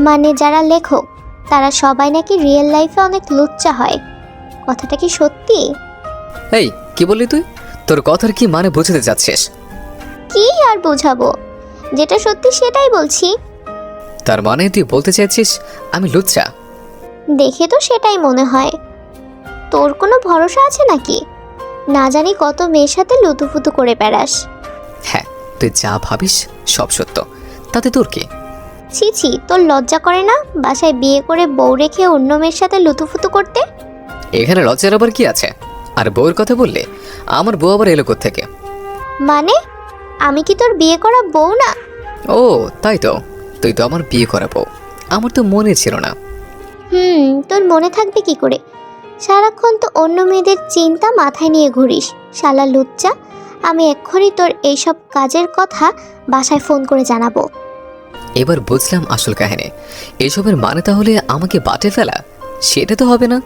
মানে যারা লেখক তারা সবাই নাকি রিয়েল লাইফে অনেক লুচ্চা হয়, কথাটা কি সত্যি? এই কি বললি তুই? তোর কথার কি মানে বোঝাতে যাচ্ছিস? কি আর বোঝাবো, যেটা সত্যি সেটাই বলছি। তার মানে তুই বলতে চাইছিস আমি লুচ্চা? দেখে তো সেটাই মনে হয়। তোর কোনো ভরসা আছে নাকি? না জানি কত মেয়ের সাথে লুতুফুতু করে বেড়াস। হ্যাঁ, তুই যা ভাবিস সব সত্য, তাতে তোর কি? ছি ছি, তোর লজ্জা করে না বাসায় বিয়ে করে বউ রেখে অন্য মেয়ের সাথে লুতুফুতু করতে? এখানে লজ্জার আবার কি আছে? আর বউয়ের কথা বললে আমার বউ আবার এলো থেকে? মানে আমি কি তোর বিয়ে করা বউ না? ও তাই তো, তুই তো আমার বিয়ে করা বউ। আমার তো মনে ছিল না। তোর মনে থাকবে কি করে? সারাক্ষণ তো অন্য মেয়েদের চিন্তা মাথায় নিয়ে ঘুরিস, শালা লুচ্চা। আমি এক্ষুনি তোর এইসব কাজের কথা বাসায় ফোন করে জানাবো। এবার বুঝলাম আসল কাহিনী। এসবের মানে তাহলে আমাকে বাটে ফেলা? সেটা তো হবে না।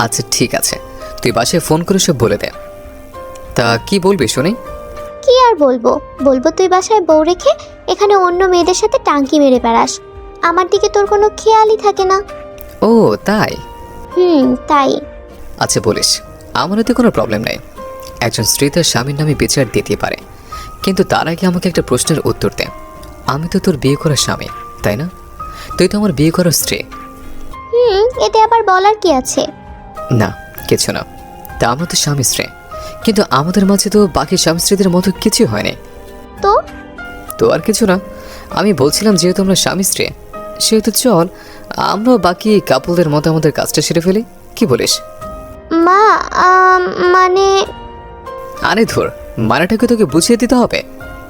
আচ্ছা ঠিক আছে, তুই বাসায় ফোন করে সব বলে দে। তা কি বলবি শুনি? কি আর বলবো, বলবো তুই বাসায় বউ রেখে এখানে অন্য মেয়েদের সাথে টাঙ্কি মেরে বেড়াস, আমার দিকে তোর কোনো খেয়ালই থাকে না। ও তাই? তাই। আচ্ছা বলিস, আমার তো কোনো প্রবলেম নেই। একজন স্ত্রী তার স্বামীর নামে বিচার দিতে পারে, কিন্তু তার আগে আমাকে একটা প্রশ্নের উত্তর দে। আমি তো তোর বিয়ে করা স্বামী, তাই না? তুই তো আমার বিয়ে করা স্ত্রী। এতে আবার বলার কি আছে? না কিছু না। তা আমরা তো স্বামী স্ত্রী, কিন্তু আমাদের মাঝে তো বাকি স্বামী স্ত্রীদের মতো কিছু হয়নি। তো তো আর কিছু না। আমি বলছিলাম যেহেতু আমরা স্বামী স্ত্রী, সেহেতু চল আমরা বাকি কাপলদের মতো আমাদের কাজটা সেরে ফেলি। কি বলিস? মা মানে আরে ধর, মানাটাকে তোকে বুঝিয়ে দিতে হবে?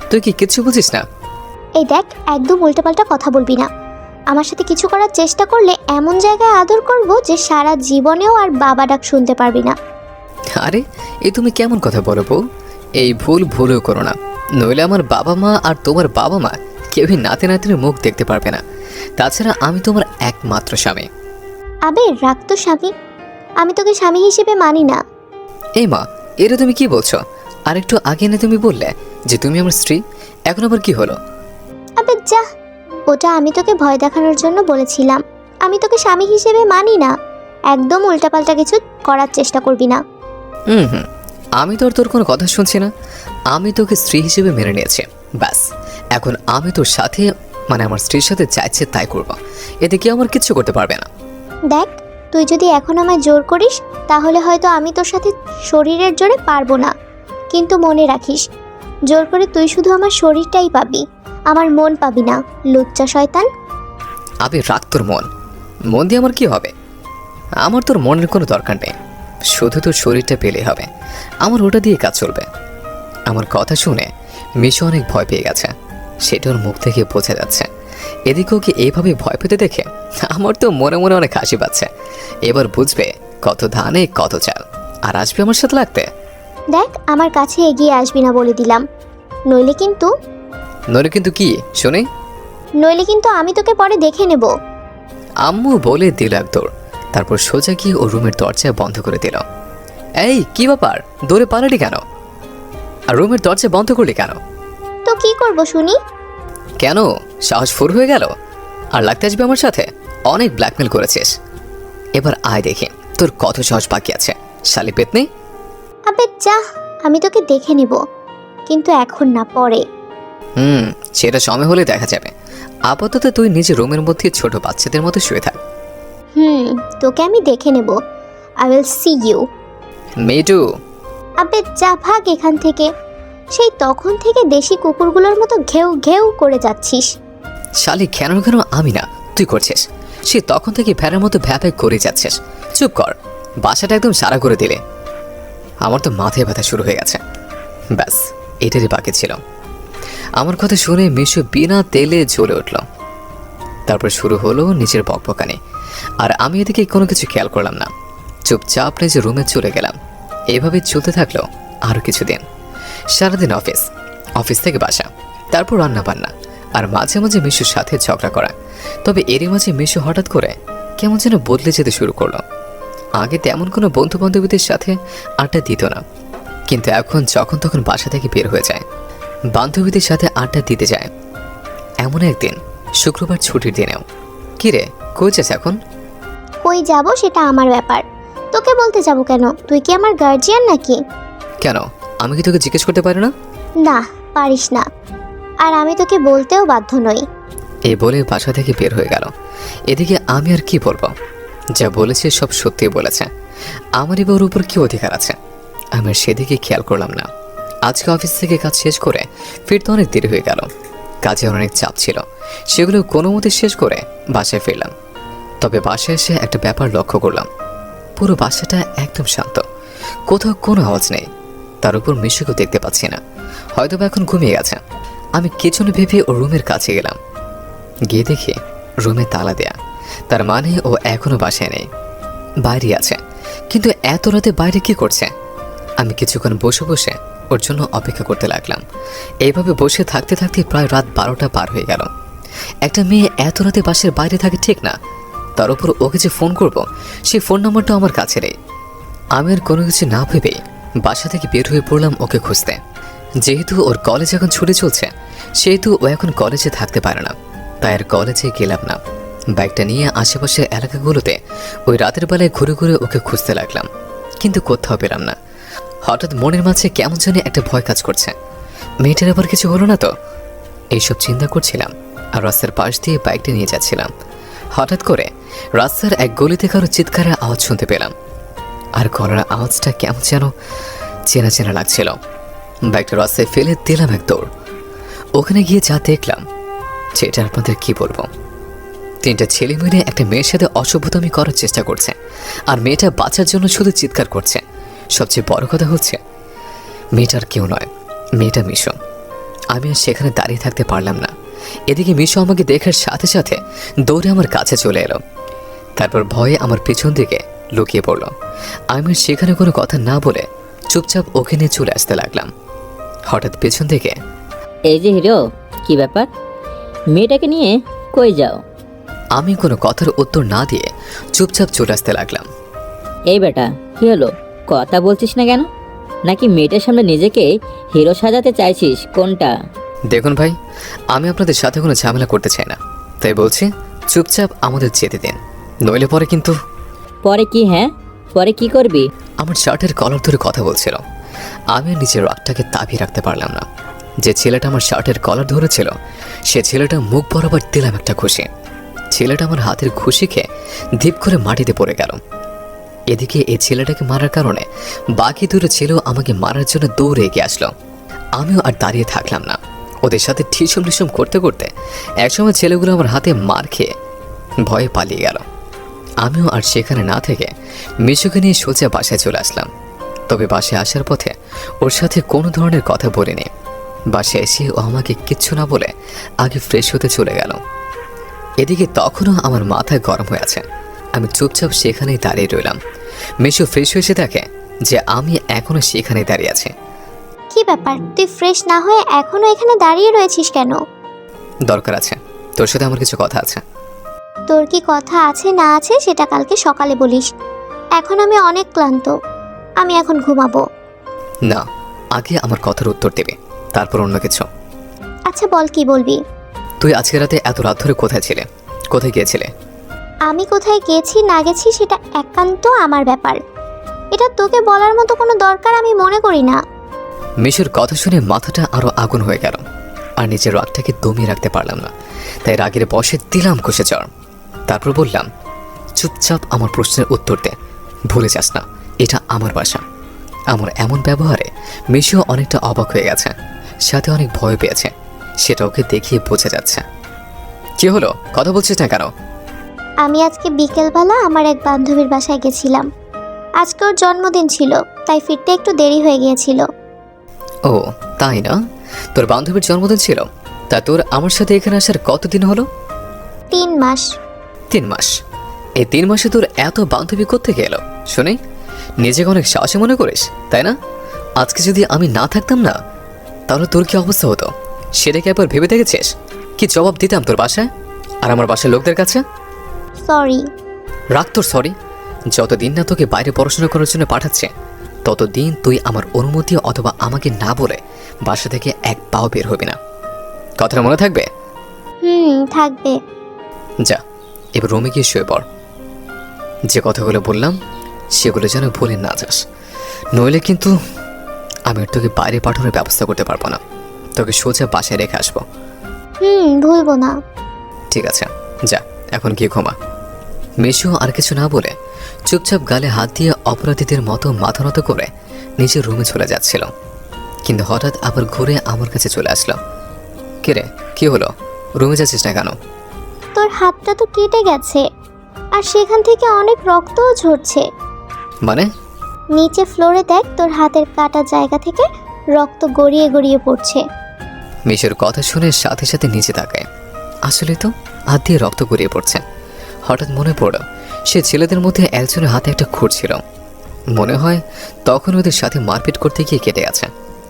তুই কি কিচ্ছু বুঝিস না? এই দেখ, একদম উল্টাপাল্টা কথা বলবি না। আমার সাথে কিছু করার চেষ্টা করলে এমন জায়গায় আদর করব যে সারা জীবনেও আর বাবা ডাক শুনতে পারবি না। আরে এই তুমি কেমন কথা বলো বউ? এই ভুলও করো না, নইলে আমার বাবা মা আর তোমার বাবা মা কেউই নাতি নাতির মুখ দেখতে পারবে না। তাছাড়া আমি তোমার একমাত্র স্বামী। আবে রাখ তো স্বামী, আমি তোকে স্বামী হিসেবে মানি না। এই মা, এটা তুমি কি বলছো? আর একটু আগে না তুমি বললে যে তুমি আমার স্ত্রী, এখন আবার কি হলো? আবে যা, ওটা আমি তোকে ভয় দেখানোর জন্য বলেছিলাম। আমি তোকে স্বামী হিসেবে মানি না। একদম উল্টাপাল্টা কিছু করার চেষ্টা করবি না। হুম, আমি তো আর তোর কোনো কথা শুনছি না। আমি তোকে স্ত্রী হিসেবে মেনে নিয়েছি, ব্যাস। এখন আমি তোর সাথে, মানে আমার স্ত্রীর সাথে চাইছে তাই করবো। এতে কেউ আমার কিচ্ছু করতে পারবে না। দেখ, তুই যদি এখন আমায় জোর করিস তাহলে হয়তো আমি তোর সাথে শরীরের জোরে পারবো না, কিন্তু মনে রাখিস, জোর করে তুই শুধু আমার শরীরটাই পাবি, আমার মন পাবি না, লুচ্চা শয়তান। আমি রাখ তোর মন দিয়ে আমার কি হবে? আমার তোর মনের কোনো দরকার নেই, শুধু তোর শরীরটা পেলে হবে। আমার ওটা দিয়ে কাজ চলবে। আমার কথা শুনে মিশু অনেক ভয় পেয়ে গেছে, সেটা ওর মুখ থেকে বোঝা যাচ্ছে। এদিকে ওকে এইভাবে ভয় পেতে দেখে আমার তো মনে মনে অনেক হাসি পাচ্ছে। এবার বুঝবে কত ধানে কত চাল, আর আসবে আমার সাথে লাগতে। দেখ, আমার কাছে এগিয়ে আসবি না বলে দিলাম, নইলে কিন্তু কি শুনে? নইলে কিন্তু আমি তোকে পরে দেখে নেব। আম্মু বলে দিল এক দৌড়, তারপর সোজা গিয়ে ও রুমের দরজা বন্ধ করে দিল। এই কি ব্যাপার, দৌড়ে পালালি কেন? আর রুমের দরজা বন্ধ করলি কেন? তো কি করব শুনি? কেন, সাহস ফুর হয়ে গেল? আর লাগতে আসবে আমার সাথে? অনেক ব্ল্যাকমেল করেছিস, এবার আয় দেখে তোর কত সাহস বাকি আছে, শালি পেতনি। আবে যা, আমি তোকে দেখে নেব, কিন্তু এখন না, পরে। সেটা সময় হলে দেখা যাবে। আপাতত তুই নিজের রুমের মধ্যে ছোট বাচ্চাদের মতো শুয়ে থাক। তোকে আমি দেখে নেব। I will see you. মেটু। আবে যা, ভাগ এখান থেকে। সেই তখন থেকে দেশি কুকুরগুলোর মতো ঘেউ ঘেউ করে যাচ্ছিস। শালি কেন কেন আমি না, তুই করছিস। সে তখন থেকে ভ্যানের মতো ভ্যাপাই করে যাচ্ছিস। চুপ কর, বাসাটা একদম সারা করে দিলে। আমার তো মাথায় ব্যথা শুরু হয়ে গেছে। ব্যাস, এটারই বাকি ছিল। আমার কথা শুনে মিশু বিনা তেলে জ্বলে উঠল। তারপর শুরু হলো নিজের বকবকানি, আর আমি এদিকে কোনো কিছু খেয়াল করলাম না। চুপচাপ নিজের রুমে চলে গেলাম। এভাবে চলতে থাকলো আরও কিছুদিন। সারাদিন অফিস থেকে বাসা, তারপর রান্না বান্না, আর মাঝে মাঝে মিশুর সাথে ঝগড়া করা। তবে এরই মাঝে মিশু হঠাৎ করে কেমন যেন বদলে যেতে শুরু করলো। আগে তেমন কোনো বন্ধু বান্ধবীদের সাথে আড্ডা দিত না, কিন্তু এখন যখন তখন বাসা থেকে বের হয়ে যায়, বান্ধবীদের সাথে আড্ডা দিতে যায়। এমন একদিন শুক্রবার ছুটির দিনেও। কিরে, কই যাস এখন? কই যাব সেটা আমার ব্যাপার, তোকে বলতে যাব কেন? তুই কি আমার গার্জিয়ান নাকি? কেন, আমি কি তোকে জিজ্ঞেস করতে পারি না? না, পারিস না। আর আমি তোকে বলতেও বাধ্য নই। এই বলে বাসা থেকে বের হয়ে গেল। এদিকে আমি আর কি বলবো, যা বলেছে সব সত্যি বলেছে। আমার এবার ওর উপর কি অধিকার আছে? আমি আর সেদিকে খেয়াল করলাম না। আজকে অফিস থেকে কাজ শেষ করে ফিরতে অনেক দেরি হয়ে গেল। কাজের অনেক চাপ ছিল, সেগুলো কোনো মতে শেষ করে বাসায় ফিরলাম। তবে বাসায় এসে একটা ব্যাপার লক্ষ্য করলাম, পুরো বাসাটা একদম শান্ত, কোথাও কোনো আওয়াজ নেই। তার উপর মিশুকেও দেখতে পাচ্ছি না, হয়তো বা এখন ঘুমিয়ে গেছে। আমি কিছু না ভেবে ওর রুমের কাছে গেলাম। গিয়ে দেখি রুমে তালা দেয়া, তার মানে ও এখনো বাসায় নেই, বাইরে আছে। কিন্তু এত রাতে বাইরে কি করছে? আমি কিছুক্ষণ বসে বসে ওর জন্য অপেক্ষা করতে লাগলাম। এইভাবে বসে থাকতে থাকতে প্রায় রাত 12টা পার হয়ে গেল। একটা মেয়ে এত রাতে বাসার বাইরে থাকে ঠিক না, তার উপর ওকে যে ফোন করব সেই ফোন নাম্বারটা আমার কাছে নেই। আমি আর কোনো কিছু না ভেবেই বাসা থেকে বের হয়ে পড়লাম ওকে খুঁজতে। যেহেতু ওর কলেজ এখন ছুটি চলছে, সেহেতু ও এখন কলেজে থাকতে পারে না, তাই আর কলেজে গেলাম না। বাইকটা নিয়ে আশেপাশের এলাকাগুলোতে ওই রাতের বেলায় ঘুরে ঘুরে ওকে খুঁজতে লাগলাম, কিন্তু কোথাও পেলাম না। হঠাৎ মনের মাঝে কেমন জানি একটা ভয় কাজ করছে, মেয়েটার আবার কিছু হলো না তো? এইসব চিন্তা করছিলাম আর রাস্তার পাশ দিয়ে বাইকটা নিয়ে যাচ্ছিলাম। হঠাৎ করে রাস্তার এক গলিতে কারো চিৎকারের আওয়াজ শুনতে পেলাম, আর গলার আওয়াজটা কেমন যেন চেনা চেনা লাগছিল। বাইকটা রাস্তায় ফেলে দিলাম এক দৌড়। ওখানে গিয়ে যা দেখলাম সেটা আপনাদের কি বলবো। 3টা ছেলে মিলে একটা মেয়ের সাথে অসভ্যতামি করার চেষ্টা করছে, আর মেয়েটা বাঁচার জন্য শুধু চিৎকার করছে। সবচেয়ে বড় কথা হচ্ছে মেয়েটার কেউ নয়, মেয়েটা মিশু। আমি আর সেখানে দাঁড়িয়ে থাকতে পারলাম না। এদিকে মিশু আমাকে দেখার সাথে সাথে দৌড়ে আমার কাছে চলে এলো, তারপর ভয়ে আমার পেছন দিকে লুকিয়ে পড়ল। আমি আর সেখানে কোনো কথা না বলে চুপচাপ ওকে নিয়ে চলে আসতে লাগলাম। হঠাৎ পেছন থেকে, এই যে হিরো, কি ব্যাপার? মেয়েটাকে নিয়ে কই যাও? আমি কোনো কথার উত্তর না দিয়ে চুপচাপ চলে আসতে লাগলাম। এই বেটা, কি হলো? কথা বলছিস না কেন? নাকি মেয়েটার সামনে নিজেকে হিরো সাজাতে চাইছিস? কোনটা? দেখুন ভাই, আমি আপনাদের সাথে কোনো ঝামেলা করতে চাই না, তাই বলছি চুপচাপ আমাদের যেতে দিন, নইলে পরে কিন্তু। পরে কি? হ্যাঁ, পরে কি করবি? আমার শার্টের কলার ধরে কথা বলছিল। আমি আর নিজের রাগটাকে দাবিয়ে রাখতে পারলাম না। যে ছেলেটা আমার শার্টের কলার ধরেছিল সে ছেলেটা মুখ বরাবর দিলাম একটা ঘুষি। ছেলেটা আমার হাতের ঘুষি খেয়ে ধীপ করে মাটিতে পড়ে গেল। এদিকে এই ছেলেটাকে মারার কারণে বাকি দুটো ছেলেও আমাকে মারার জন্য দৌড়ে এগিয়ে আসলো। আমিও আর দাঁড়িয়ে থাকলাম না, ওদের সাথে ঠিসুম ঠিসুম করতে করতে একসময় ছেলেগুলো আমার হাতে মার খেয়ে ভয়ে পালিয়ে গেল। আমিও আর সেখানে না থেকে মিশুকে নিয়ে সোজা বাসায় চলে আসলাম। তবে বাসায় আসার পথে ওর সাথে কোনো ধরনের কথা বলিনি। বাসায় এসে ও আমাকে কিচ্ছু না বলে আগে ফ্রেশ হতে চলে গেল। এদিকে তখনও আমার মাথা গরম হয়ে আছে। আমি চুপচাপ সেখানেই দাঁড়িয়ে রইলাম। মিশু ফ্রেশ হয়েছে দেখে যে আমি এখনো সেখানেই দাঁড়িয়ে আছি। কি ব্যাপার, তুই ফ্রেশ না হয়ে এখনো এখানে দাঁড়িয়ে রয়েছিস কেন? দরকার আছে, তোর সাথে আমার কিছু কথা আছে। তোর কি কথা আছে না আছে সেটা কালকে সকালে বলিস। এখন আমি অনেক ক্লান্ত, আমি এখন ঘুমাবো। না, আগে আমার কথার উত্তর দেবে, তারপর অন্য কিছু। আচ্ছা বল, কি বলবি? তুই আজকে রাতে এত রাত ধরে কোথায় ছিলে? কোথায় গিয়েছিলে? আমি কোথায় গেছি না গেছি সেটা একান্ত আমার ব্যাপার, এটা তোকে বলার মতো কোনো দরকার আমি মনে করি না। মিশুর কথা শুনে মাথাটা আরো আগুন হয়ে গেল, আর নিজের রাগটাকে দমিয়ে রাখতে পারলাম না, তাই রাগের বশে দিলাম কষে চড়। তারপর বললাম, চুপচাপ আমার প্রশ্নের উত্তর দে, ভুলে যাস না এটা আমার বাসা। আমার এমন ব্যবহারে মিশুও অনেকটা অবাক হয়ে গেছে, সাথে অনেক ভয় পেয়েছে, সেটা ওকে দেখিয়ে বোঝা যাচ্ছে। কি হলো, কথা বলছিস না কেন? আমি আজকে বিকেলবেলা আমার এক বান্ধবীর বাসায় গেছিলাম। আজকে ওর জন্মদিন ছিল, তাই ফিরতে একটু দেরি হয়ে গিয়েছিল। ও তাই না? তোর বান্ধবীর জন্মদিন ছিল? তা তোর আমার সাথে এখানে আসার কতদিন হলো? 3 মাস। 3 মাস? এই 3 মাসে তোর এত বান্ধবী কোত্থেকে এলো শুনি? নিজেকে অনেক সাহসী মনে করিস তাই না? আজকে যদি আমি না থাকতাম না, তাহলে তোর কি অবস্থা হতো সেটা কি একবার ভেবে দেখেছিস? কি জবাব দিতাম তোর বাসায় আর আমার বাসার লোকদের কাছে? সরি। রাখ তোর সরি। যতদিন না তোকে বাইরে পড়াশোনা করার জন্য পাঠাচ্ছে, ততদিন তুই আমার অনুমতি অথবা আমাকে না বলে বাসা থেকে এক পাও বের হবি না। কথাটা মনে থাকবে? থাকবে। যা, এবার রুমে গিয়ে শুয়ে পড়। যে কথাগুলো বললাম সেগুলো যেন ভুলে না যাস, নইলে কিন্তু আমি আর তোকে বাইরে পাঠানোর ব্যবস্থা করতে পারবো না। তোকে সোজা বাসায় রেখে আসবো। ভুলবো না। ঠিক আছে, যা এখন গিয়ে ঘুমা। মিশু আর কিছু না বলে চুপচাপ গালে হাত দিয়ে অপরাধীদের মতো মাথা নত করে নিজের রুমে চলে যাচ্ছিল। কিন্তু হঠাৎ আবার ঘুরে আমার কাছে চলে আসলো। কে রে, কি হলো? রুমে যাচ্ছিস না কেন? তোর হাতটা তো কেটে গেছে, আর সেখান থেকে অনেক রক্তও ঝরছে। মানে? নিচে ফ্লোরে দেখ, তোর হাতের কাটা জায়গা থেকে রক্ত গড়িয়ে গড়িয়ে পড়ছে। মিশুর কথা শুনে সাথে সাথে নিচে তাকায়। আসলে তো হাত দিয়ে রক্ত গড়িয়ে পড়ছে। হঠাৎ মনে পড়ল সে ছেলেদের মধ্যে একজনের হাতে একটা খুর ছিল। মনে হয় তখন ওদের সাথে মারপিট করতে গিয়ে কেটে গেছে।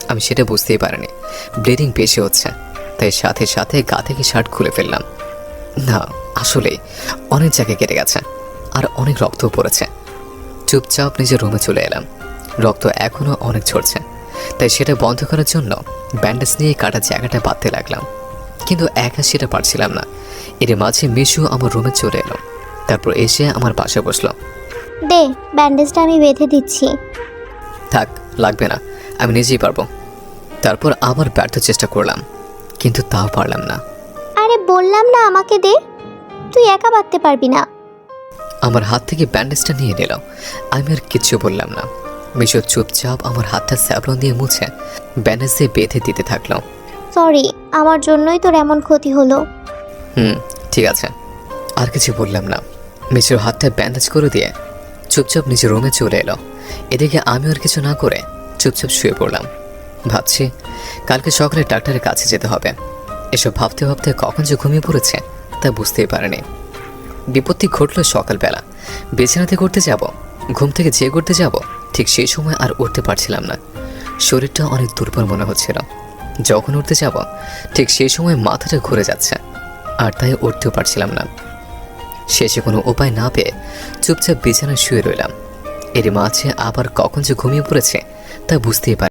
আমি সেটা বুঝতেই পারিনি। ব্লিডিং বেশি হচ্ছে, তাই সাথে সাথে গা থেকে শার্ট খুলে ফেললাম। না, আসলে অনেক জায়গায় কেটে গেছে আর অনেক রক্তও পড়েছে। চুপচাপ নিজের রুমে চলে এলাম। রক্ত এখনও অনেক ঝরছে, তাই সেটা বন্ধ করার জন্য ব্যান্ডেজ নিয়ে কাটা জায়গাটা বাঁধতে লাগলাম। কিন্তু একা সেটা পারছিলাম না। এর মাঝে মিশু আমার রুমে চলে এলো। তারপর এসে আমার পাশে বসলো। দে, ব্যান্ডেজটা আমি বেঁধে দিচ্ছি। থাক, লাগবে না, আমি নিজেই পারবো। তারপর আবার ব্যর্থ চেষ্টা করলাম, কিন্তু তাও পারলাম না। আরে বললাম না আমাকে দে, তুই একা বাঁধতে পারবি না। আমার হাত থেকে ব্যান্ডেজটা নিয়ে নিল। আমি আর কিচ্ছু বললাম না। মিশু চুপচাপ আমার হাতটা স্যাভলন দিয়ে মুছে ব্যান্ডেজ দিয়ে বেঁধে দিতে থাকলো। সরি, আমার জন্যই তোর এমন ক্ষতি হলো। ঠিক আছে। আর কিছু বললাম না। মিশুর হাতটা ব্যান্ডেজ করে দিয়ে চুপচাপ নিজের রুমে চলে এলো। এদিকে আমি আর কিছু না করে চুপচাপ শুয়ে পড়লাম। ভাবছি কালকে সকালে ডাক্তারের কাছে যেতে হবে। এসব ভাবতে ভাবতে কখন যে ঘুমিয়ে পড়েছে তা বুঝতেই পারিনি। বিপত্তি ঘটলো সকালবেলা। বিছানাতে করতে যাব, ঘুম থেকে যে করতে যাব, ঠিক সেই সময় আর উঠতে পারছিলাম না। শরীরটা অনেক দুর্বল মনে হচ্ছিল। যখন উঠতে যাব ঠিক সেই সময় মাথাটা ঘুরে যাচ্ছে, আর তাই উঠতেও পারছিলাম না। শেষে কোনো উপায় না পেয়ে চুপচাপ বিছানায় শুয়ে রইলাম। এর মাঝে আবার কখন যে ঘুমিয়ে পড়েছে তা বুঝতেই পারি।